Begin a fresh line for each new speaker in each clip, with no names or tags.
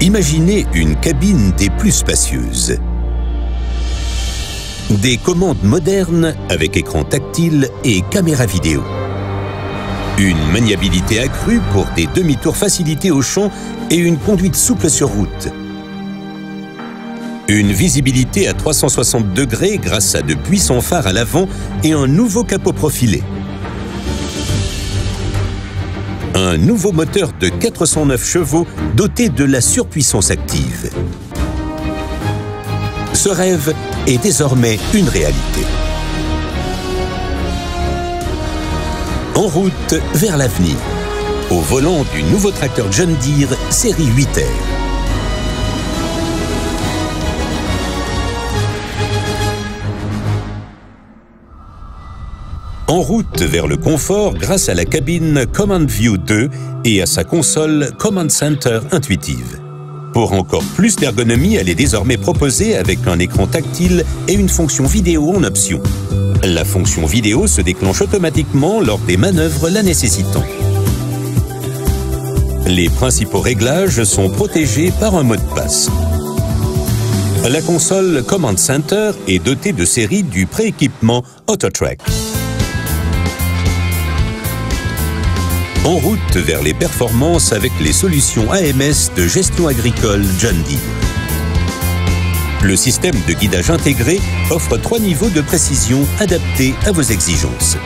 Imaginez une cabine des plus spacieuses. Des commandes modernes avec écran tactile et caméra vidéo. Une maniabilité accrue pour des demi-tours facilités au champ et une conduite souple sur route. Une visibilité à 360 degrés grâce à de puissants phares à l'avant et un nouveau capot profilé. Un nouveau moteur de 409 chevaux doté de la surpuissance active. Ce rêve est désormais une réalité. En route vers l'avenir, au volant du nouveau tracteur John Deere série 8R. En route vers le confort grâce à la cabine Command View 2 et à sa console Command Center intuitive. Pour encore plus d'ergonomie, elle est désormais proposée avec un écran tactile et une fonction vidéo en option. La fonction vidéo se déclenche automatiquement lors des manœuvres la nécessitant. Les principaux réglages sont protégés par un mot de passe. La console Command Center est dotée de série du prééquipement AutoTrack. En route vers les performances avec les solutions AMS de gestion agricole John Deere. Le système de guidage intégré offre 3 niveaux de précision adaptés à vos exigences.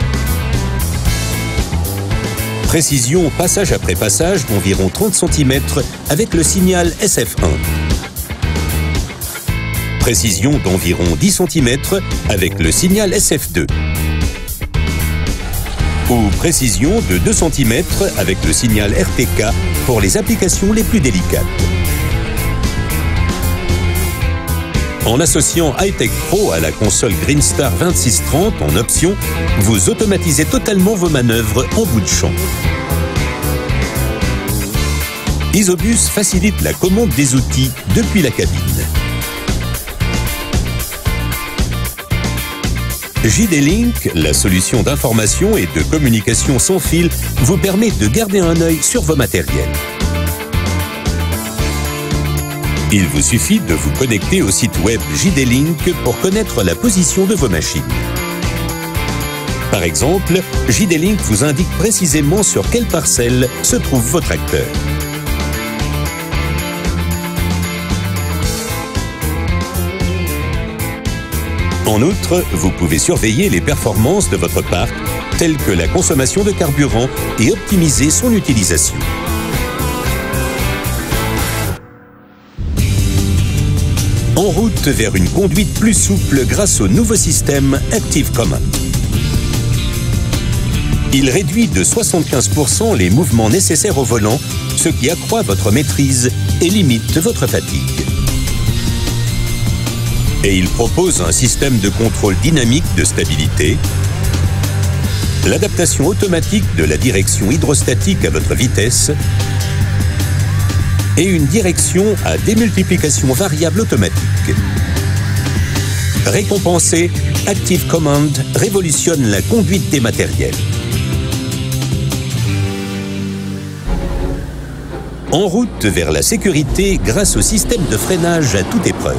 Précision passage après passage d'environ 30 cm avec le signal SF1. Précision d'environ 10 cm avec le signal SF2. Ou précision de 2 cm avec le signal RTK pour les applications les plus délicates. En associant Hi-Tech Pro à la console Greenstar 2630 en option, vous automatisez totalement vos manœuvres en bout de champ. Isobus facilite la commande des outils depuis la cabine. JD Link, la solution d'information et de communication sans fil, vous permet de garder un œil sur vos matériels. Il vous suffit de vous connecter au site web JD Link pour connaître la position de vos machines. Par exemple, JD Link vous indique précisément sur quelle parcelle se trouve votre tracteur. En outre, vous pouvez surveiller les performances de votre parc, telles que la consommation de carburant, et optimiser son utilisation. En route vers une conduite plus souple grâce au nouveau système Active Command. Il réduit de 75% les mouvements nécessaires au volant, ce qui accroît votre maîtrise et limite votre fatigue. Et il propose un système de contrôle dynamique de stabilité, l'adaptation automatique de la direction hydrostatique à votre vitesse et une direction à démultiplication variable automatique. Récompensé, Active Command révolutionne la conduite des matériels. En route vers la sécurité grâce au système de freinage à toute épreuve.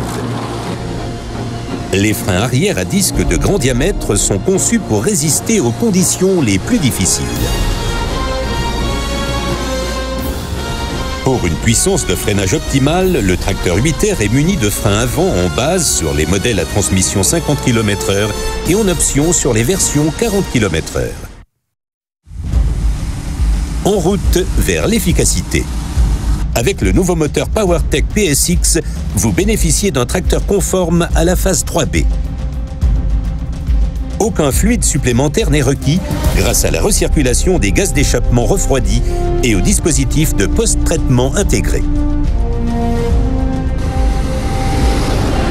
Les freins arrière à disque de grand diamètre sont conçus pour résister aux conditions les plus difficiles. Pour une puissance de freinage optimale, le tracteur 8R est muni de freins avant en base sur les modèles à transmission 50 km/h et en option sur les versions 40 km/h. En route vers l'efficacité. Avec le nouveau moteur PowerTech PSX, vous bénéficiez d'un tracteur conforme à la phase 3B. Aucun fluide supplémentaire n'est requis grâce à la recirculation des gaz d'échappement refroidis et au dispositif de post-traitement intégré.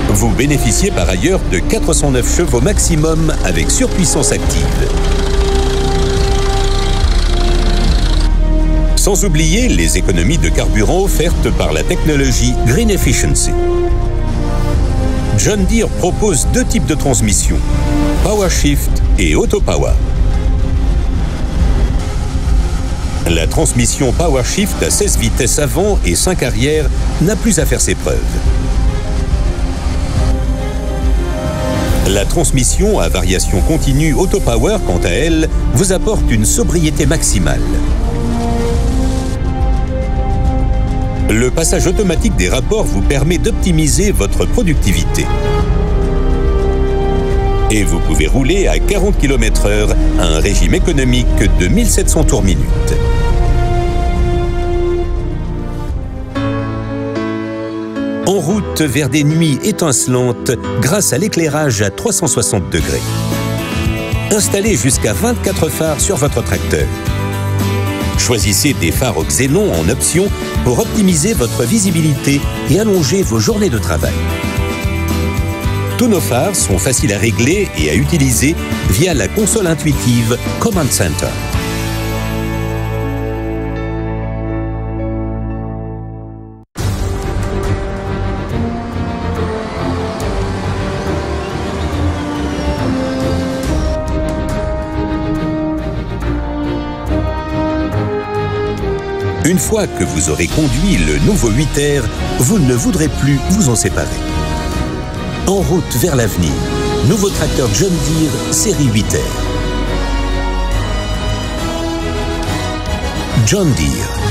Vous bénéficiez par ailleurs de 409 chevaux maximum avec surpuissance active. Sans oublier les économies de carburant offertes par la technologie Green Efficiency. John Deere propose 2 types de transmission, PowerShift et AutoPower. La transmission PowerShift à 16 vitesses avant et 5 arrière n'a plus à faire ses preuves. La transmission à variation continue AutoPower, quant à elle, vous apporte une sobriété maximale. Le passage automatique des rapports vous permet d'optimiser votre productivité. Et vous pouvez rouler à 40 km/h à un régime économique de 1700 tours minute. En route vers des nuits étincelantes grâce à l'éclairage à 360 degrés. Installez jusqu'à 24 phares sur votre tracteur. Choisissez des phares au xénon en option pour optimiser votre visibilité et allonger vos journées de travail. Tous nos phares sont faciles à régler et à utiliser via la console intuitive Command Center. Une fois que vous aurez conduit le nouveau 8R, vous ne voudrez plus vous en séparer. En route vers l'avenir, nouveau tracteur John Deere série 8R. John Deere.